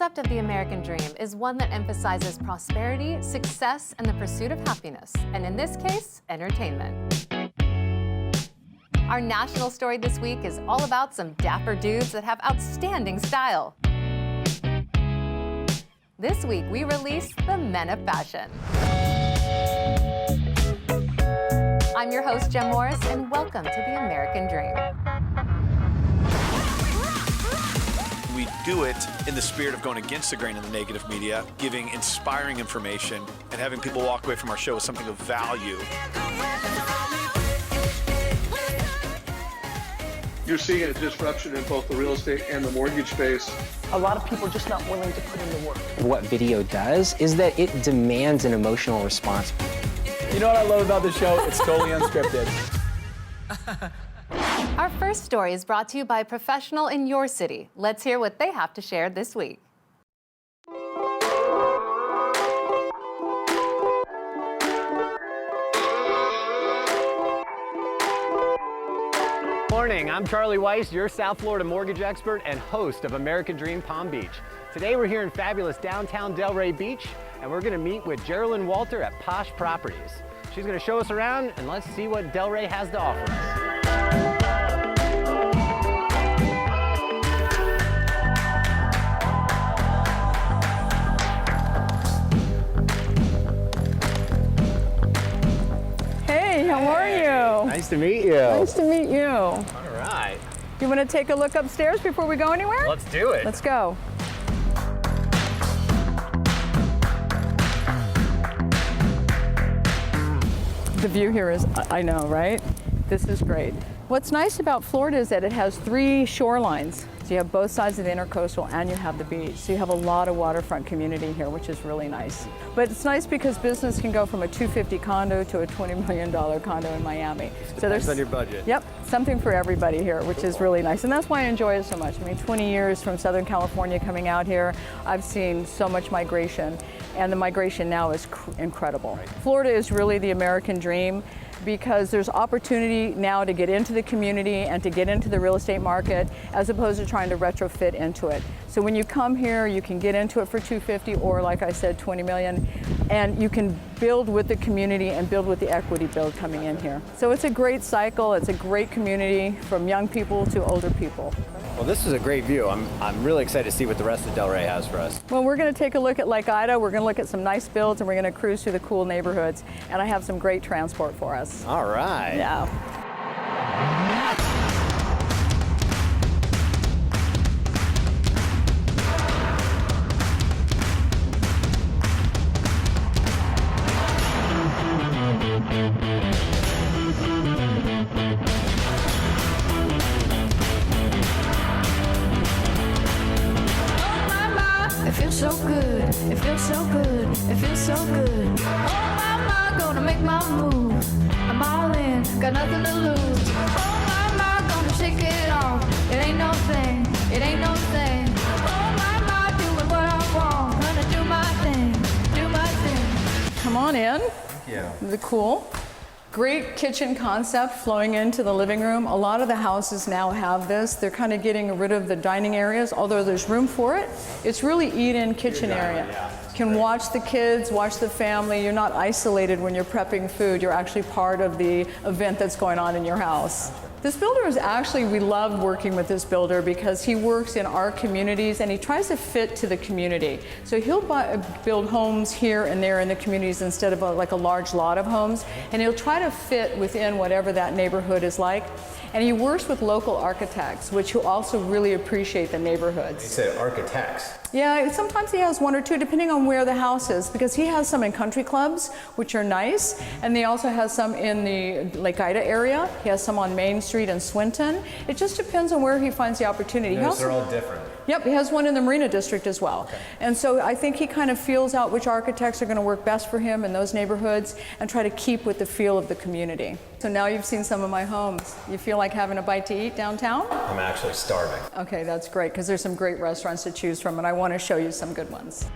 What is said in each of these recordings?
concept of the American dream is one that emphasizes prosperity, success, and the pursuit of happiness, and in this case, entertainment. Our national story this week is all about some dapper dudes that have outstanding style. This week, we release the Men of Fashion. I'm your host, Jenn Morris, and welcome to the American Dream. We do it in the spirit of going against the grain in the negative media, giving inspiring information, and having people walk away from our show with something of value. You're seeing a disruption in both the real estate and the mortgage space. A lot of people are just not willing to put in the work. What video does is that it demands an emotional response. You know what I love about this show? It's totally unscripted. Our first story is brought to you by a professional in your city. Let's hear what they have to share this week. Morning, I'm Charlie Weiss, your South Florida mortgage expert and host of American Dream Palm Beach. Today we're here in fabulous downtown Delray Beach, and we're gonna meet with Jerilyn Walter at Posh Properties. She's gonna show us around, and let's see what Delray has to offer us. Hey, how are you? Nice to meet you. Nice to meet you. All right. You want to take a look upstairs before we go anywhere? Let's do it. Let's go. The view here is, I know, right? This is great. What's nice about Florida is that it has 3 shorelines. So you have both sides of the intercoastal and you have the beach. So you have a lot of waterfront community here, which is really nice. But it's nice because business can go from a $250 condo to a $20 million condo in Miami. So Depends on your budget. Yep, something for everybody here, which is really nice. And that's why I enjoy it so much. I mean, 20 years from Southern California coming out here, I've seen so much migration. And the migration now is incredible. Florida is really the American dream, because there's opportunity now to get into the community and to get into the real estate market as opposed to trying to retrofit into it. So when you come here, you can get into it for $250 or, like I said, $20 million, and you can build with the community and build with the equity build coming in here. So it's a great cycle, it's a great community from young people to older people. Well, this is a great view. I'm really excited to see what the rest of Delray has for us. Well, we're going to take a look at Lake Ida, we're going to look at some nice builds, and we're going to cruise through the cool neighborhoods, and I have some great transport for us. All right. Yeah. It feels so good, it feels so good, it feels so good. Oh my, gonna make my move. I'm all in, got nothing to lose. Oh my, gonna shake it off. It ain't no thing, it ain't no thing. Oh my, doing what I want. Gonna do my thing, do my thing. Come on in. Thank you. The cool. Great kitchen concept flowing into the living room. A lot of the houses now have this. They're kind of getting rid of the dining areas, although there's room for it. It's really eat-in kitchen area. You can watch the kids, watch the family. You're not isolated when you're prepping food. You're actually part of the event that's going on in your house. This builder is actually, we love working with this builder because he works in our communities and he tries to fit to the community. So he'll build homes here and there in the communities instead of like a large lot of homes, and he'll try to fit within whatever that neighborhood is like. And he works with local architects, which who also really appreciate the neighborhoods. You said architects. Yeah, sometimes he has 1 or 2, depending on where the house is, because he has some in country clubs, which are nice, and he also has some in the Lake Ida area. He has some on Main Street in Swinton. It just depends on where he finds the opportunity. They're all different. Yep, he has one in the Marina District as well. Okay. And so I think he kind of feels out which architects are going to work best for him in those neighborhoods and try to keep with the feel of the community. So now you've seen some of my homes. You feel like having a bite to eat downtown? I'm actually starving. Okay, that's great, because there's some great restaurants to choose from, and I want to show you some good ones.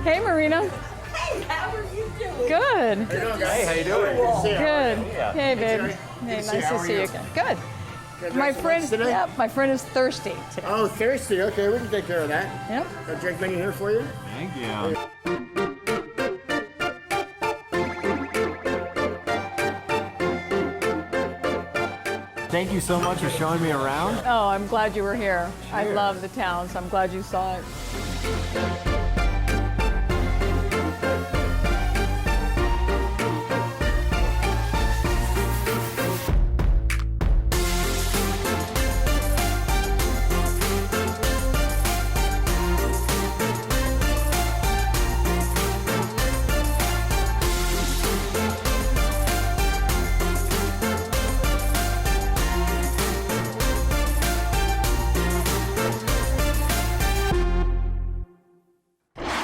Hey, Marina. Hey, how are you doing? Good. Hey, how you doing? Good. Hey, babe. Hey, nice to see you again. Good. My friend, my friend is thirsty today. Oh, thirsty. Okay, we can take care of that. Yep. Got a drink menu here for you. Thank you. Thank you so much for showing me around. Oh, I'm glad you were here. I love the town, so I'm glad you saw it.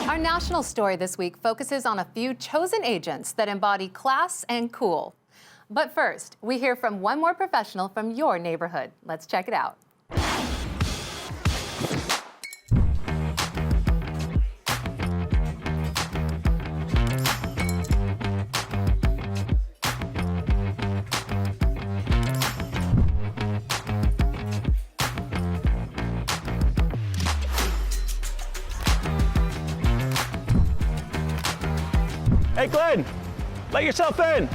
Our national story this week focuses on a few chosen agents that embody class and cool. But first, we hear from one more professional from your neighborhood. Let's check it out. Hey, Glenn, let yourself in.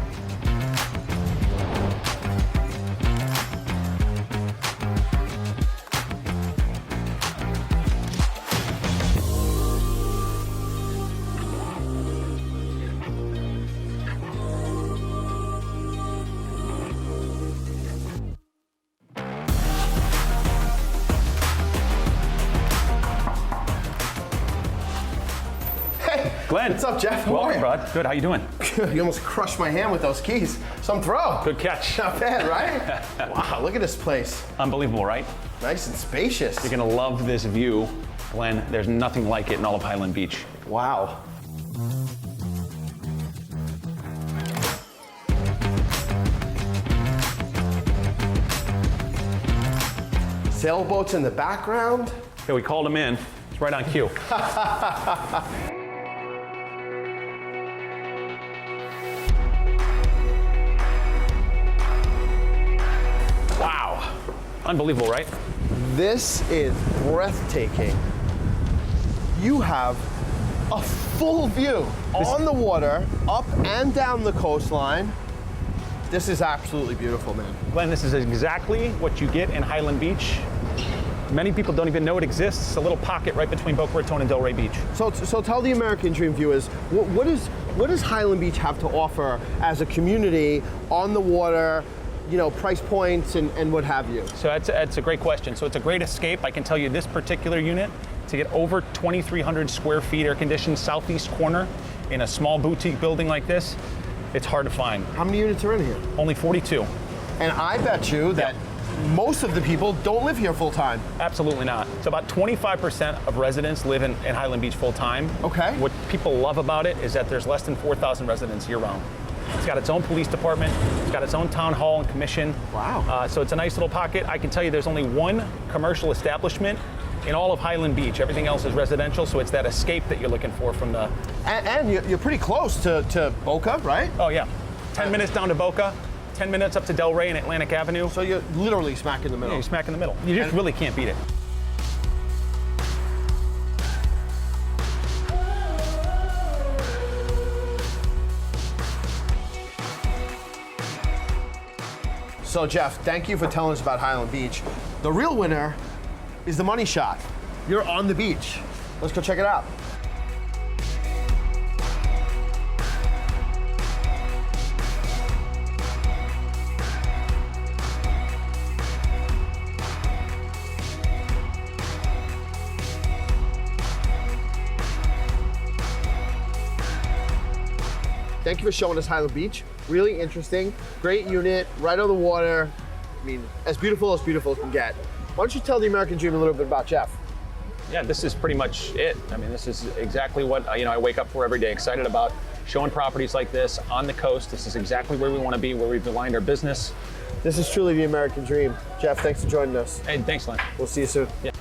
Glenn. What's up, Jeff? How are Welcome, you? bud. Good, how you doing? You almost crushed my hand with those keys. Some throw. Good catch. Not bad, right? Wow, look at this place. Unbelievable, right? Nice and spacious. You're gonna love this view, Glenn. There's nothing like it in all of Highland Beach. Wow. Sailboats in the background. Okay, we called him in. It's right on cue. Wow. Unbelievable, right? This is breathtaking. You have a full view on the water, up and down the coastline. This is absolutely beautiful, man. Glenn, this is exactly what you get in Highland Beach. Many people don't even know it exists. It's a little pocket right between Boca Raton and Delray Beach. So tell the American Dream viewers, what does Highland Beach have to offer as a community on the water, you know, price points and what have you? So that's a great question. So it's a great escape. I can tell you this particular unit, to get over 2,300 square feet air conditioned southeast corner in a small boutique building like this, it's hard to find. How many units are in here? Only 42. And I bet you that most of the people don't live here full time. Absolutely not. So about 25% of residents live in Highland Beach full time. Okay. What people love about it is that there's less than 4,000 residents year round. It's got its own police department. It's got its own town hall and commission. Wow. So it's a nice little pocket. I can tell you there's only one commercial establishment in all of Highland Beach. Everything else is residential, so it's that escape that you're looking for from the... And you're pretty close to Boca, right? Oh yeah, 10 minutes down to Boca, 10 minutes up to Delray and Atlantic Avenue. So you're literally smack in the middle. Yeah, you're smack in the middle. You just really can't beat it. So Jeff, thank you for telling us about Highland Beach. The real winner is the money shot. You're on the beach. Let's go check it out. Thank you for showing us Highland Beach. Really interesting, great unit, right on the water. I mean, as beautiful as can get. Why don't you tell the American Dream a little bit about Jeff? Yeah, this is pretty much it. I mean, this is exactly what I wake up for every day, excited about showing properties like this on the coast. This is exactly where we want to be, where we've aligned our business. This is truly the American Dream. Jeff, thanks for joining us. Hey, thanks, Len. We'll see you soon. Yeah.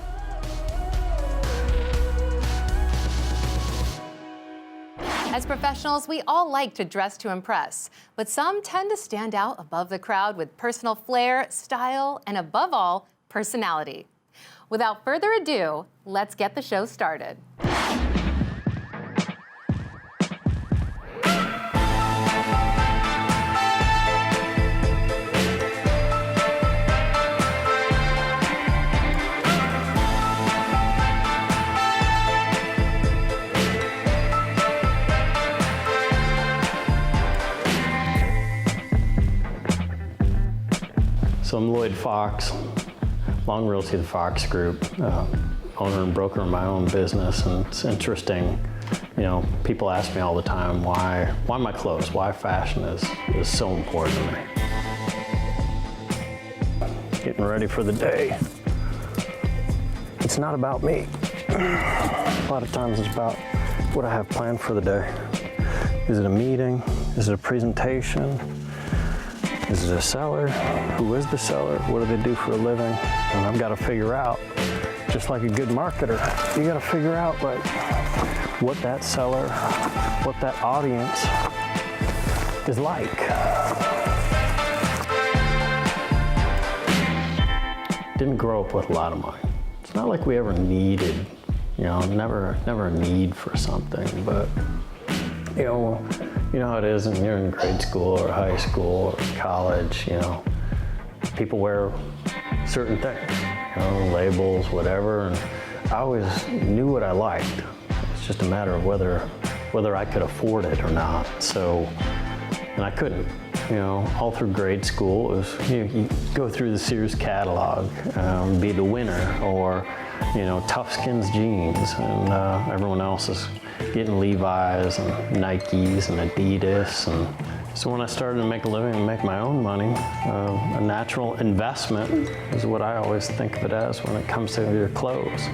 As professionals, we all like to dress to impress, but some tend to stand out above the crowd with personal flair, style, and above all, personality. Without further ado, let's get the show started. So I'm Lloyd Fox, Long Realty, the Fox Group, owner and broker of my own business, and it's interesting, you know, people ask me all the time why my clothes, why fashion is so important to me. Getting ready for the day. It's not about me. A lot of times it's about what I have planned for the day. Is it a meeting? Is it a presentation? Is it a seller? Who is the seller? What do they do for a living? And I've got to figure out, just like a good marketer, you got to figure out like what that seller, what that audience is like. Didn't grow up with a lot of money. It's not like we ever needed, you know, never a need for something, but you know how it is when you're in grade school or high school or college, you know, people wear certain things, you know, labels, whatever, and I always knew what I liked. It's just a matter of whether I could afford it or not. So, and I couldn't, you know, all through grade school, it was, you go through the Sears catalog, be the winner, or, you know, Tough Skins jeans, and everyone else is getting Levi's and Nikes and Adidas. And so when I started to make a living and make my own money, a natural investment is what I always think of it as when it comes to your clothes,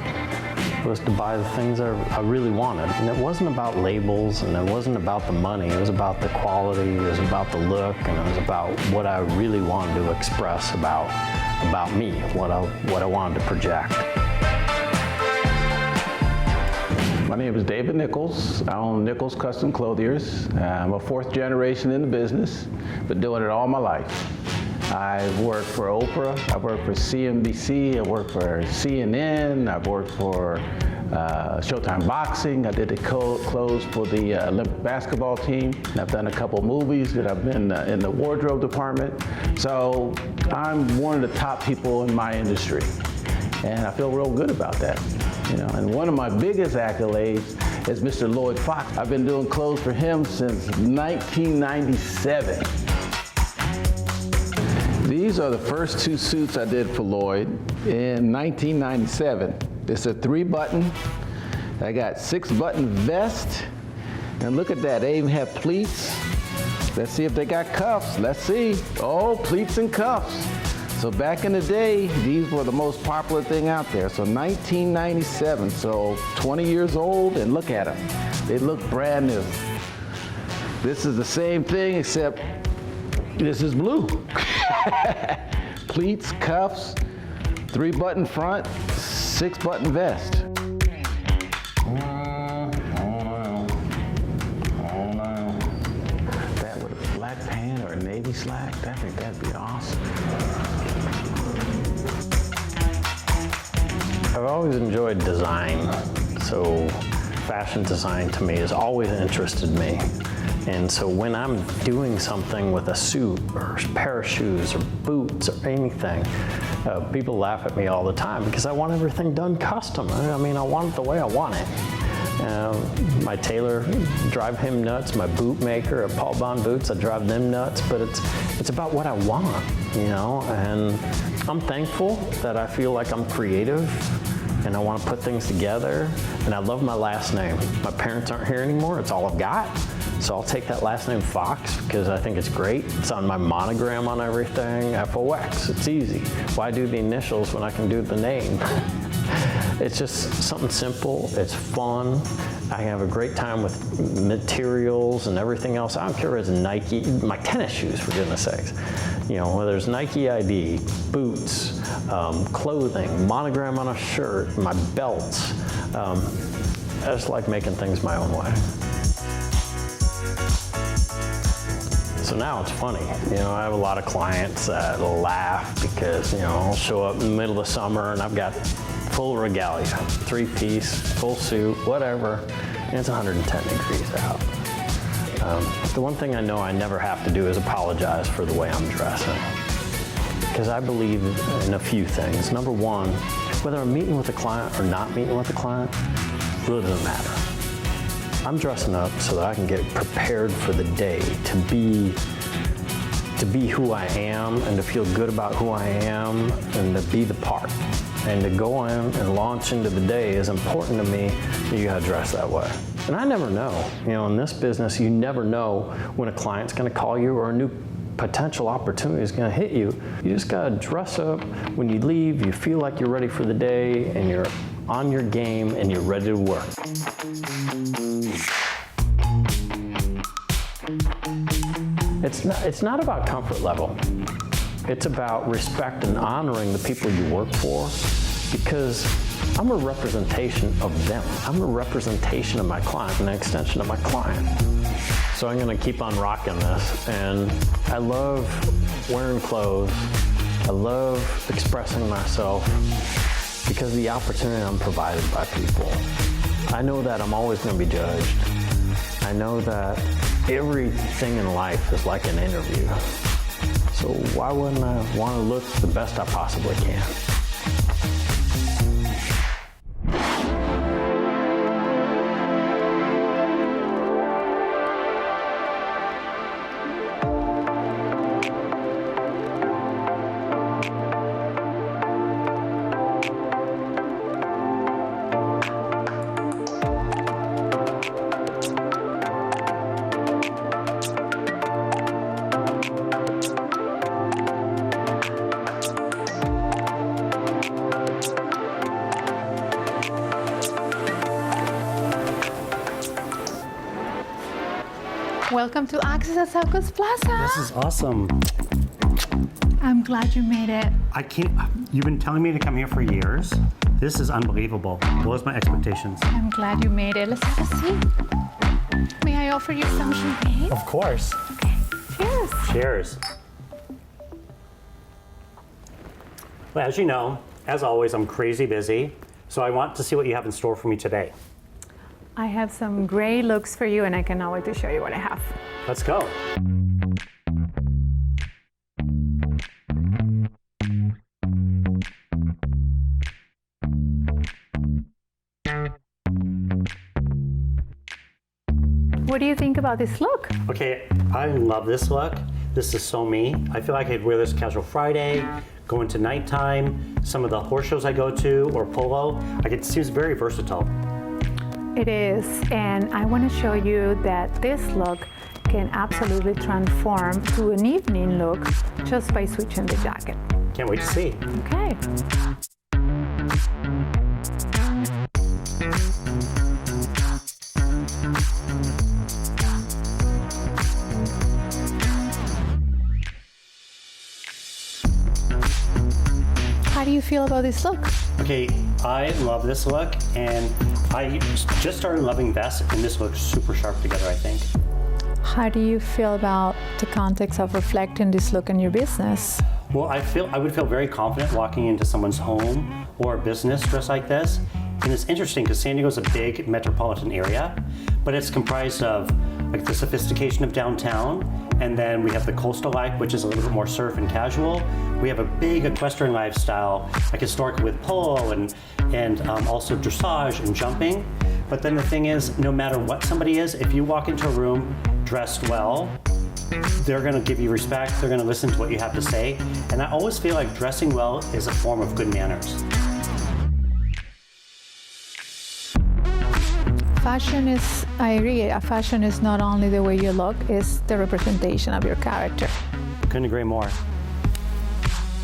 was to buy the things I really wanted. And it wasn't about labels, and it wasn't about the money. It was about the quality, it was about the look, and it was about what I really wanted to express about me, what I wanted to project. My name is David Nichols. I own Nichols Custom Clothiers. I'm a fourth generation in the business, been doing it all my life. I've worked for Oprah, I've worked for CNBC, I've worked for CNN, I've worked for Showtime Boxing. I did the clothes for the Olympic basketball team. I've done a couple movies that I've been in the wardrobe department. So I'm one of the top people in my industry, and I feel real good about that. You know, and one of my biggest accolades is Mr. Lloyd Fox. I've been doing clothes for him since 1997. These are the first two suits I did for Lloyd in 1997. It's a 3-button. I got 6-button vest. And look at that, they even have pleats. Let's see if they got cuffs. Let's see. Oh, pleats and cuffs. So back in the day, these were the most popular thing out there. So 1997, so 20 years old, and look at them. They look brand new. This is the same thing, except this is blue. Pleats, cuffs, 3-button front, 6-button vest. That with a black pant or a navy slack, I think that'd be awesome. I've always enjoyed design, so fashion design to me has always interested me. And so when I'm doing something with a suit or a pair of shoes or boots or anything, people laugh at me all the time because I want everything done custom. I mean, I want it the way I want it. My tailor, drive him nuts. My boot maker at Paul Bond Boots, I drive them nuts. But it's about what I want, you know. And I'm thankful that I feel like I'm creative, and I want to put things together. And I love my last name. My parents aren't here anymore. It's all I've got. So I'll take that last name Fox because I think it's great. It's on my monogram on everything, F-O-X. It's easy. Why do the initials when I can do the name? It's just something simple. It's fun. I have a great time with materials and everything else. I don't care if it's Nike, my tennis shoes, for goodness sakes. You know, whether it's Nike ID, boots, clothing, monogram on a shirt, my belts. I just like making things my own way. So now it's funny. You know, I have a lot of clients that laugh because, you know, I'll show up in the middle of summer and I've got full regalia, 3-piece, full suit, whatever, and it's 110 degrees out. The one thing I know I never have to do is apologize for the way I'm dressing. Because I believe in a few things. Number one, whether I'm meeting with a client or not meeting with a client, really doesn't matter. I'm dressing up so that I can get prepared for the day, to be who I am and to feel good about who I am and to be the part. And to go in and launch into the day is important to me that you gotta dress that way. And I never know. You know, in this business, you never know when a client's gonna call you or a new potential opportunity is gonna hit you. You just gotta dress up. When you leave, you feel like you're ready for the day and you're on your game and you're ready to work. It's not about comfort level. It's about respect and honoring the people you work for, because I'm a representation of them. I'm a representation of my client, an extension of my client. So I'm gonna keep on rocking this. And I love wearing clothes. I love expressing myself because of the opportunity I'm provided by people. I know that I'm always gonna be judged. I know that everything in life is like an interview. So why wouldn't I wanna look the best I possibly can? Welcome to Access at Southcoast Plaza. This is awesome. I'm glad you made it. You've been telling me to come here for years. This is unbelievable. Blows my expectations. I'm glad you made it. Let's have a seat. May I offer you some champagne? Of course. Okay. Cheers. Cheers. Well, as you know, as always, I'm crazy busy, so I want to see what you have in store for me today. I have some great looks for you, and I cannot wait to show you what I have. Let's go. What do you think about this look? Okay, I love this look. This is so me. I feel like I could wear this casual Friday, go into nighttime, some of the horse shows I go to, or polo. It seems very versatile. It is, and I want to show you that this look can absolutely transform to an evening look just by switching the jacket. Can't wait to see. Okay. How do you feel about this look? Okay, I love this look, and I just started loving vests, and this looks super sharp together, I think. How do you feel about the context of reflecting this look in your business? Well, I would feel very confident walking into someone's home or business dressed like this. And it's interesting because San Diego's a big metropolitan area, but it's comprised of like the sophistication of downtown, and then we have the coastal life, which is a little bit more surf and casual. We have a big equestrian lifestyle, like historic with polo and also dressage and jumping. But then the thing is, no matter what somebody is, if you walk into a room dressed well, they're gonna give you respect, they're gonna listen to what you have to say. And I always feel like dressing well is a form of good manners. Fashion is, I agree, fashion is not only the way you look, it's the representation of your character. Couldn't agree more.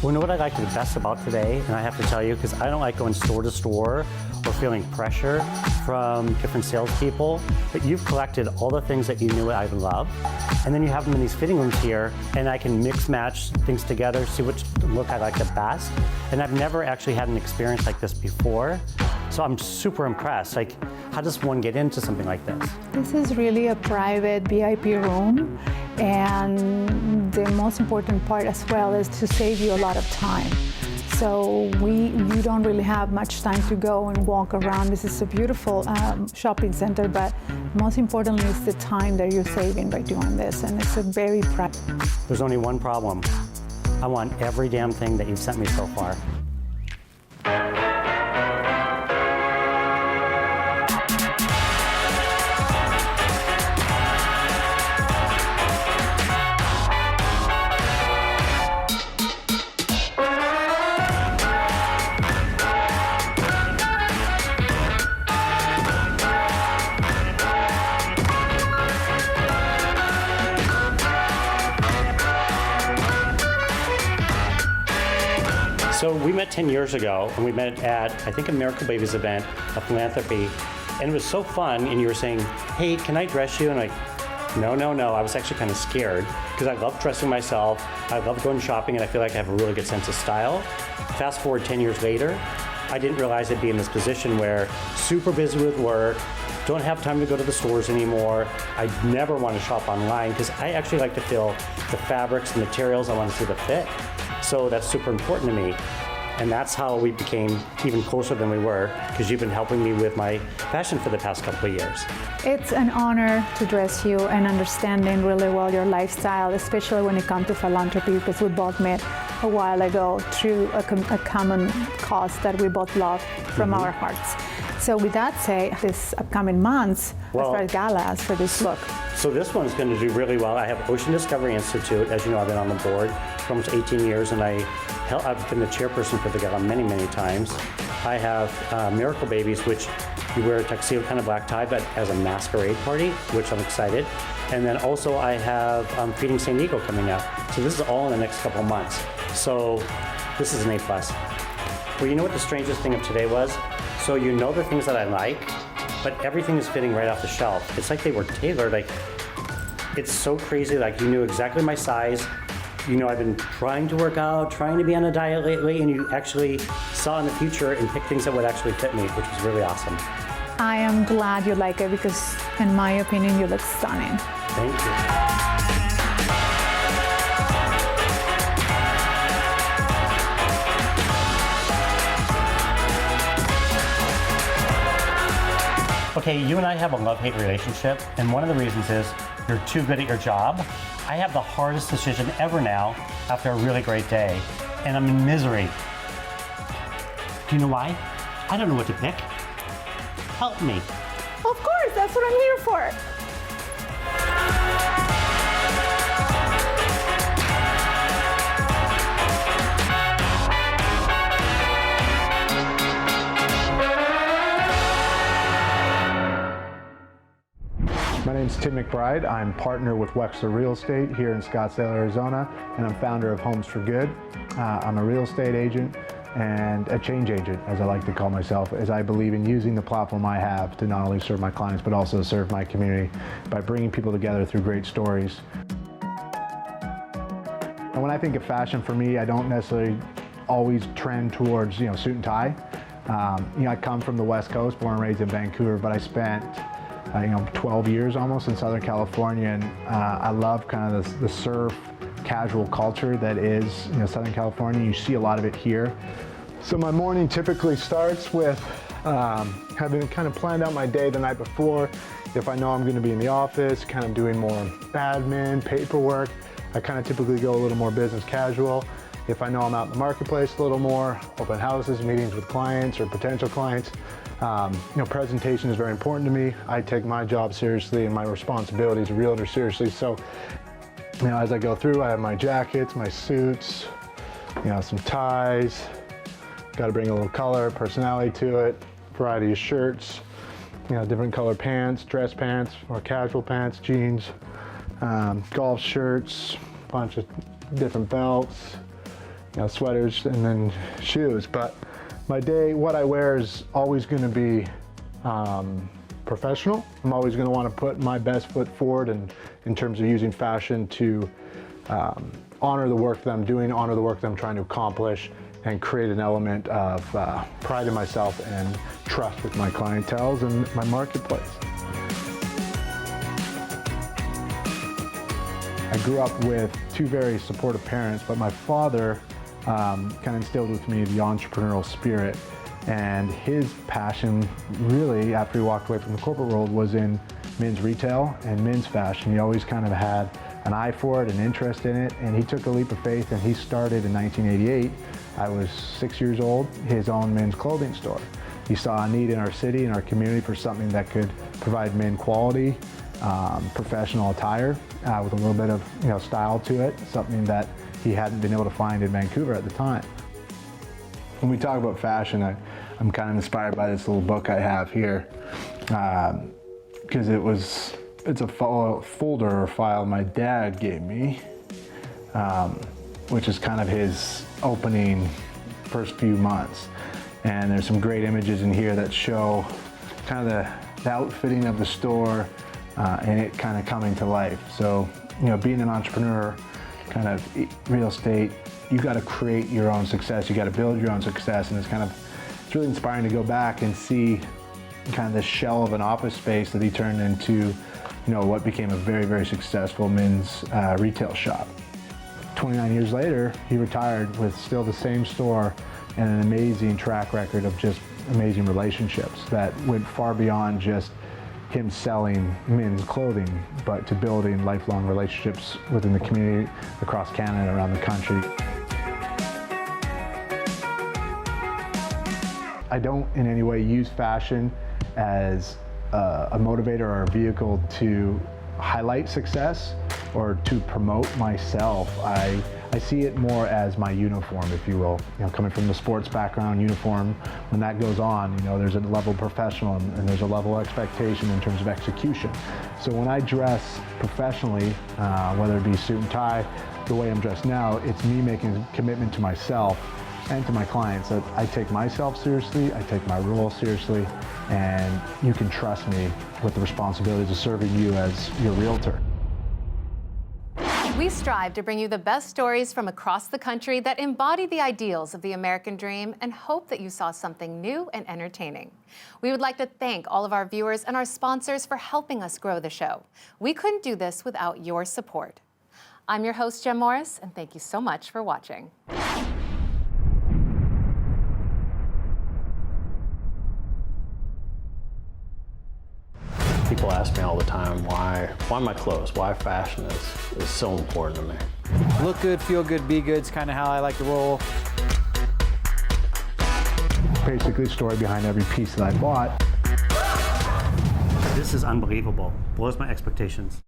Well, you know what I liked the best about today, and I have to tell you, because I don't like going store to store or feeling pressure from different salespeople, but you've collected all the things that you knew I would love, and then you have them in these fitting rooms here, and I can mix match things together, see which look I like the best. And I've never actually had an experience like this before, so I'm super impressed. Like, how does one get into something like this? This is really a private VIP room, And the most important part as well is to save you a lot of time. So you don't really have much time to go and walk around. This is a beautiful shopping center, but most importantly is the time that you're saving by doing this, and it's a very practical. There's only one problem. I want every damn thing that you've sent me so far. So we met 10 years ago, and we met at, I think, a Miracle Babies event, a philanthropy, and it was so fun, and you were saying, hey, can I dress you? And I'm like, no. I was actually kind of scared, because I love dressing myself, I love going shopping, and I feel like I have a really good sense of style. Fast forward 10 years later, I didn't realize I'd be in this position where super busy with work, don't have time to go to the stores anymore. I never want to shop online, because I actually like to feel the fabrics, the materials, I want to see the fit. So that's super important to me. And that's how we became even closer than we were, because you've been helping me with my fashion for the past couple of years. It's an honor to dress you and understanding really well your lifestyle, especially when it comes to philanthropy, because we both met a while ago through a common cause that we both love from our hearts. So with that said, this upcoming months, as far as galas for this look. So this one's going to do really well. I have Ocean Discovery Institute. As you know, I've been on the board for almost 18 years, and I've been the chairperson for the gala many, many times. I have Miracle Babies, which you wear a tuxedo, kind of black tie, but as a masquerade party, which I'm excited. And then also I have Feeding San Diego coming up. So this is all in the next couple months. So this is an A+. Well, you know what the strangest thing of today was? So you know the things that I like, but everything is fitting right off the shelf. It's like they were tailored. Like, it's so crazy. Like, you knew exactly my size. You know, I've been trying to work out, trying to be on a diet lately, and you actually saw in the future and picked things that would actually fit me, which was really awesome. I am glad you like it, because in my opinion, you look stunning. Thank you. Okay, you and I have a love-hate relationship, and one of the reasons is you're too good at your job. I have the hardest decision ever now after a really great day, and I'm in misery. Do you know why? I don't know what to pick. Help me. Of course, that's what I'm here for. My name's Tim McBride. I'm partner with Wexler Real Estate here in Scottsdale, Arizona, and I'm founder of Homes for Good. I'm a real estate agent and a change agent, as I like to call myself, as I believe in using the platform I have to not only serve my clients, but also serve my community by bringing people together through great stories. And when I think of fashion, for me, I don't necessarily always trend towards, suit and tie. I come from the West Coast, born and raised in Vancouver, but I spent 12 years almost in Southern California, and I love kind of the surf casual culture that is Southern California. You see a lot of it here. So my morning typically starts with having kind of planned out my day the night before. If I know I'm going to be in the office, kind of doing more admin, paperwork, I kind of typically go a little more business casual. If I know I'm out in the marketplace a little more, open houses, meetings with clients or potential clients, presentation is very important to me. I take my job seriously and my responsibility as a realtor seriously. So, as I go through, I have my jackets, my suits, some ties. Got to bring a little color, personality to it. Variety of shirts, different color pants, dress pants, or casual pants, jeans, golf shirts, a bunch of different belts, sweaters, and then shoes. But my day, what I wear is always going to be professional. I'm always going to want to put my best foot forward in terms of using fashion to honor the work that I'm doing, honor the work that I'm trying to accomplish, and create an element of pride in myself and trust with my clientele and my marketplace. I grew up with two very supportive parents, but my father kind of instilled with me the entrepreneurial spirit. And his passion, really, after he walked away from the corporate world, was in men's retail and men's fashion. He always kind of had an eye for it, an interest in it, and he took a leap of faith and he started in 1988. I was 6 years old, his own men's clothing store. He saw a need in our city and our community for something that could provide men quality, professional attire with a little bit of style to it, something that he hadn't been able to find in Vancouver at the time. When we talk about fashion, I'm kind of inspired by this little book I have here, because it's a folder or file my dad gave me, which is kind of his opening first few months. And there's some great images in here that show kind of the outfitting of the store and it kind of coming to life. So, being an entrepreneur, kind of real estate, you got to create your own success. You got to build your own success, and it's really inspiring to go back and see kind of the shell of an office space that he turned into, what became a very, very successful men's retail shop. 29 years later, he retired with still the same store and an amazing track record of just amazing relationships that went far beyond just him selling men's clothing, but to building lifelong relationships within the community across Canada and around the country. I don't in any way use fashion as a motivator or a vehicle to highlight success or to promote myself. I see it more as my uniform, if you will. Coming from the sports background, uniform, when that goes on, there's a level of professional and there's a level of expectation in terms of execution. So when I dress professionally, whether it be suit and tie, the way I'm dressed now, it's me making a commitment to myself and to my clients that I take myself seriously, I take my role seriously, and you can trust me with the responsibilities of serving you as your realtor. We strive to bring you the best stories from across the country that embody the ideals of the American dream and hope that you saw something new and entertaining. We would like to thank all of our viewers and our sponsors for helping us grow the show. We couldn't do this without your support. I'm your host, Jenn Morris, and thank you so much for watching. People ask me all the time why my clothes, why fashion is so important to me. Look good, feel good, be good is kind of how I like to roll. Basically, the story behind every piece that I bought. This is unbelievable. Blows my expectations.